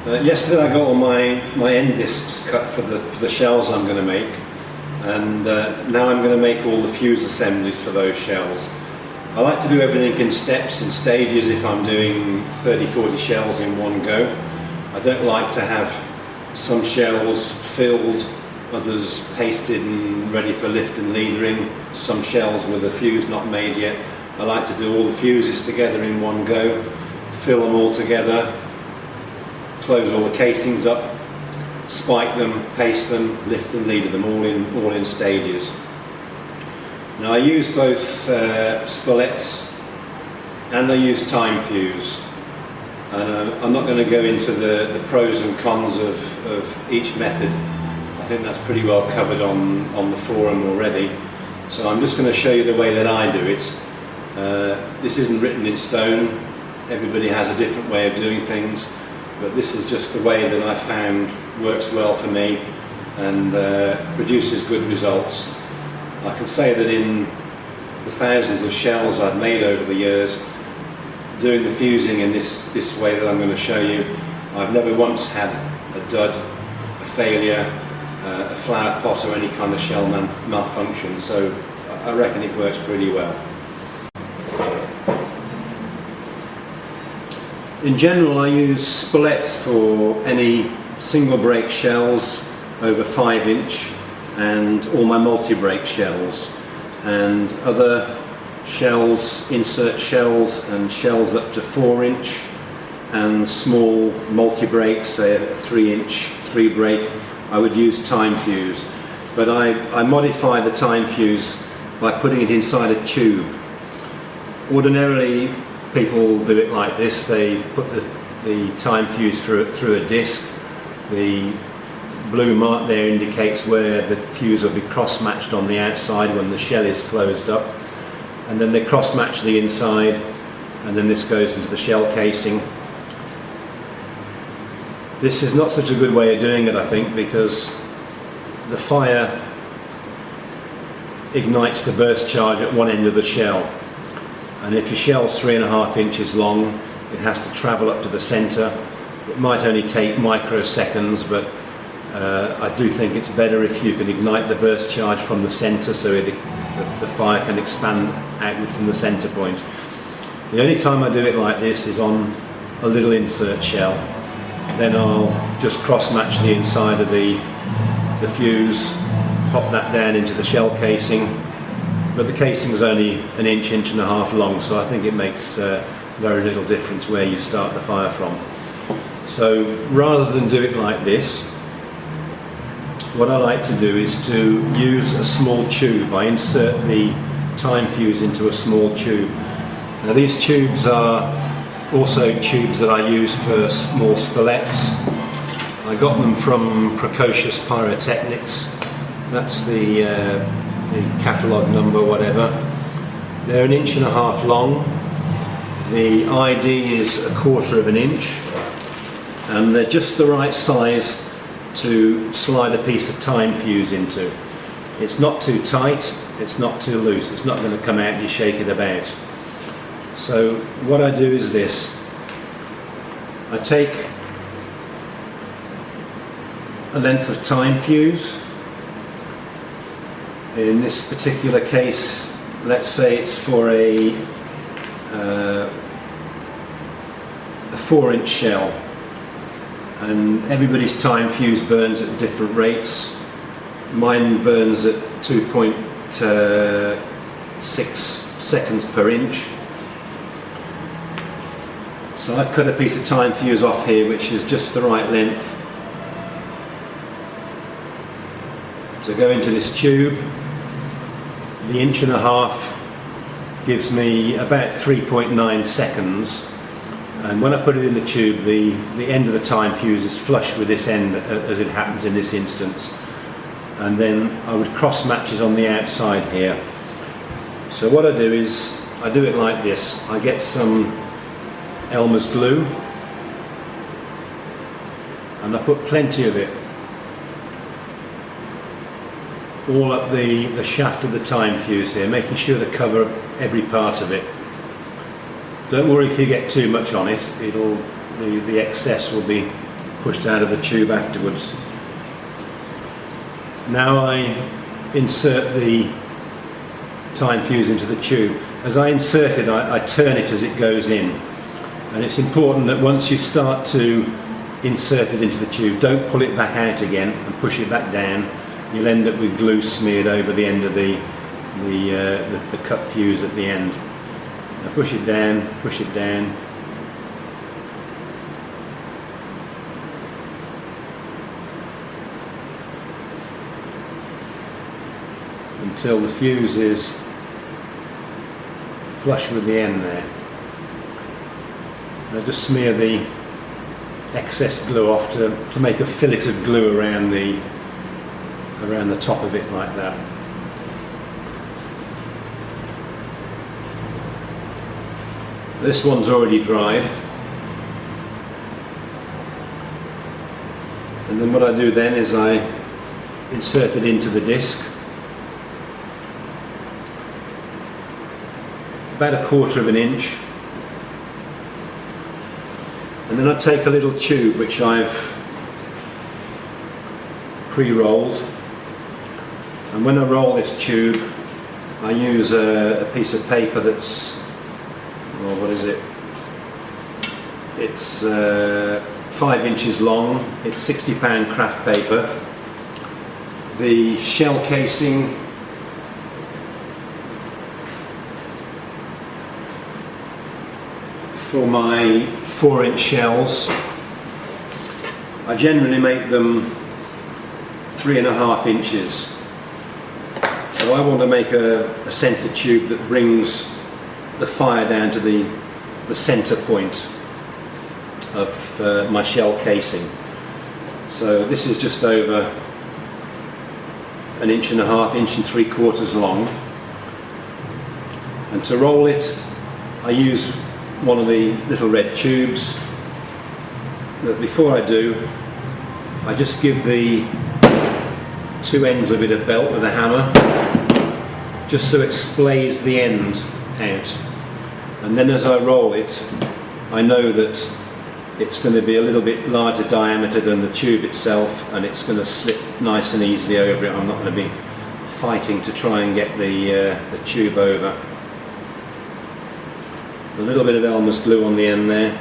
Yesterday I got all my end discs cut for the shells I'm going to make, and now I'm going to make all the fuse assemblies for those shells. I like to do everything in steps and stages if I'm doing 30-40 shells in one go. I don't like to have some shells filled, others pasted and ready for lift and leadering, some shells with a fuse not made yet. I like to do all the fuses together in one go, fill them all together, close all the casings up, spike them, paste them, lift and leader them all in stages. Now I use both spolets and I use time fuse, and I'm not going to go into the pros and cons of each method. I think that's pretty well covered on the forum already, so I'm just going to show you the way that I do it. This isn't written in stone, everybody has a different way of doing things, but this is just the way that I found works well for me and produces good results. I can say that in the thousands of shells I've made over the years, doing the fusing in this way that I'm going to show you, I've never once had a dud, a failure, a flower pot or any kind of shell malfunction, so I reckon it works pretty well. In general, I use spolets for any single break shells over 5 inch and all my multi-break shells, and other shells, insert shells and shells up to 4 inch, and small multi-breaks, say a 3 inch 3 break, I would use time fuse. But I modify the time fuse by putting it inside a tube. Ordinarily people do it like this. They put the time fuse through a disc. The blue mark there indicates where the fuse will be cross-matched on the outside when the shell is closed up, and then they cross-match the inside, and then this goes into the shell casing. This is not such a good way of doing it, I think, because the fire ignites the burst charge at one end of the shell. And if your shell's 3.5 inches long, it has to travel up to the centre. It might only take microseconds, but I do think it's better if you can ignite the burst charge from the centre, so the fire can expand outward from the centre point. The only time I do it like this is on a little insert shell. Then I'll just cross-match the inside of the fuse, pop that down into the shell casing. But the casing is only an inch, inch and a half long, so I think it makes very little difference where you start the fire from. So rather than do it like this, what I like to do is to use a small tube. I insert the time fuse into a small tube. Now these tubes are also tubes that I use for small spolets. I got them from Precocious Pyrotechnics. That's the catalogue number, whatever. They're 1.5 inches long. The ID is 1/4 inch, and they're just the right size to slide a piece of time fuse into. It's not too tight, it's not too loose, it's not going to come out and you shake it about. So what I do is this: I take a length of time fuse. In this particular case, let's say it's for a 4 inch shell, and everybody's time fuse burns at different rates. Mine burns at 2.6 seconds per inch. So I've cut a piece of time fuse off here which is just the right length to go into this tube. The 1.5 inches gives me about 3.9 seconds, and when I put it in the tube, the end of the time fuse is flush with this end, as it happens in this instance, and then I would cross match it on the outside here. So what I do is I do it like this. I get some Elmer's glue and I put plenty of it all up the shaft of the time fuse here, making sure to cover every part of it. Don't worry if you get too much on it, the excess will be pushed out of the tube afterwards. Now I insert the time fuse into the tube. As I insert it, I turn it as it goes in, and it's important that once you start to insert it into the tube, don't pull it back out again and push it back down. You'll end up with glue smeared over the end of the cut fuse at the end. Now push it down, until the fuse is flush with the end there. And I just smear the excess glue off to make a fillet of glue around the top of it like that. This one's already dried, and then what I do then is I insert it into the disc, about 1/4 of an inch, and then I take a little tube which I've pre-rolled, and when I roll this tube I use a piece of paper that's, well, what is it? It's 5 inches long. It's 60-pound craft paper. The shell casing for my 4-inch shells, I generally make them 3.5 inches. So I want to make a centre tube that brings the fire down to the centre point of my shell casing. So this is just over 1.5 inches, 1.75 inches long. And to roll it, I use one of the little red tubes. But before I do, I just give the 2 ends of it a belt with a hammer, just so it splays the end out. And then as I roll it, I know that it's going to be a little bit larger diameter than the tube itself, and it's going to slip nice and easily over it. I'm not going to be fighting to try and get the tube over. A little bit of Elmer's glue on the end there.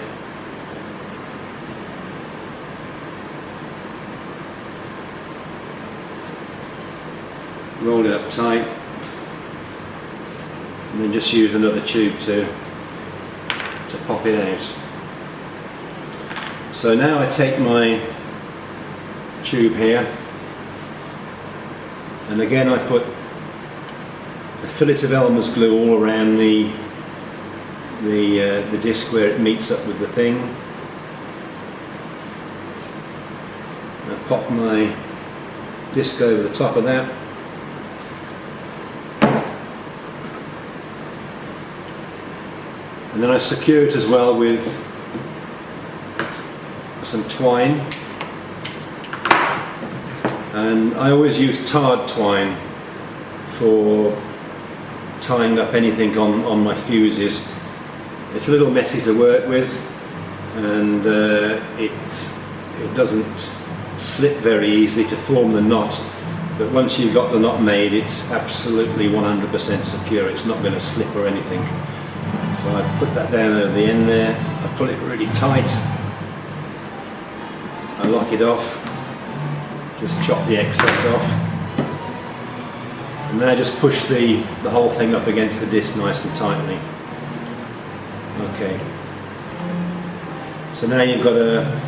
Roll it up tight, and then just use another tube to pop it out. So now I take my tube here, and again I put a fillet of Elmer's glue all around the disc where it meets up with the thing. I pop my disc over the top of that. And then I secure it as well with some twine, and I always use tarred twine for tying up anything on my fuses. It's a little messy to work with, and it doesn't slip very easily to form the knot, but once you've got the knot made, it's absolutely 100% secure. It's not going to slip or anything. So I put that down over the end there, I pull it really tight, I lock it off, just chop the excess off, and now just push the whole thing up against the disc nice and tightly. Okay, so now you've got a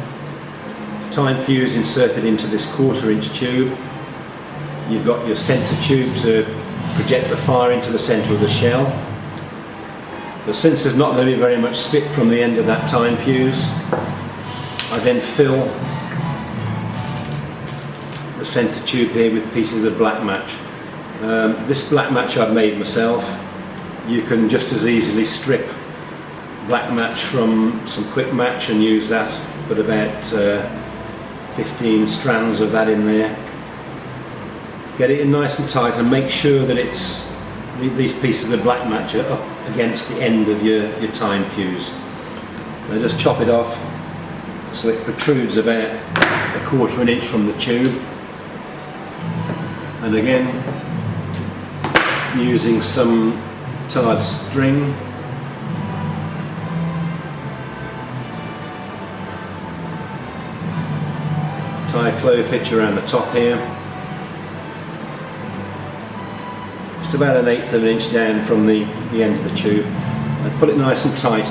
time fuse inserted into this 1/4 inch tube. You've got your centre tube to project the fire into the centre of the shell. But since there's not going to be very much spit from the end of that time fuse, I then fill the centre tube here with pieces of black match. This black match I've made myself. You can just as easily strip black match from some quick match and use that. Put about 15 strands of that in there. Get it in nice and tight, and make sure that these pieces of black match are up against the end of your time fuse. Now just chop it off so it protrudes about 1/4 inch from the tube. And again, using some tarred string, tie a clove hitch around the top here, just about 1/8 of an inch down from the end of the tube, and put it nice and tight.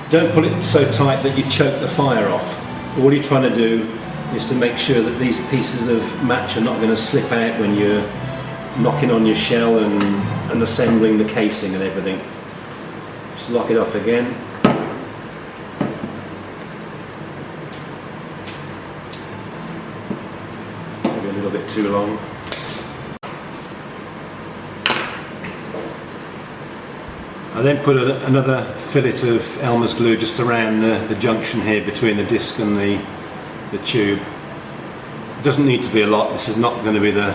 Don't put it so tight that you choke the fire off. All you're trying to do is to make sure that these pieces of match are not going to slip out when you're knocking on your shell and assembling the casing and everything. Just lock it off again. Maybe a little bit too long. I then put another fillet of Elmer's glue just around the junction here between the disc and the tube. It doesn't need to be a lot. This is not going to be the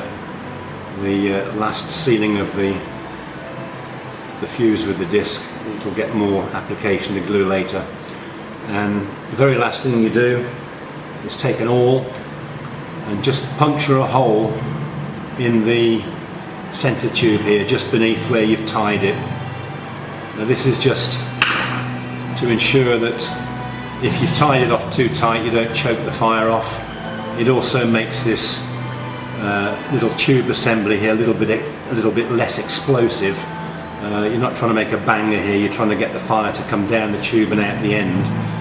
last sealing of the fuse with the disc. It will get more application to glue later. And the very last thing you do is take an awl and just puncture a hole in the center tube here, just beneath where you've tied it. Now this is just to ensure that if you've tied it off too tight, you don't choke the fire off. It also makes this little tube assembly here a little bit less explosive. You're not trying to make a banger here, you're trying to get the fire to come down the tube and out the end.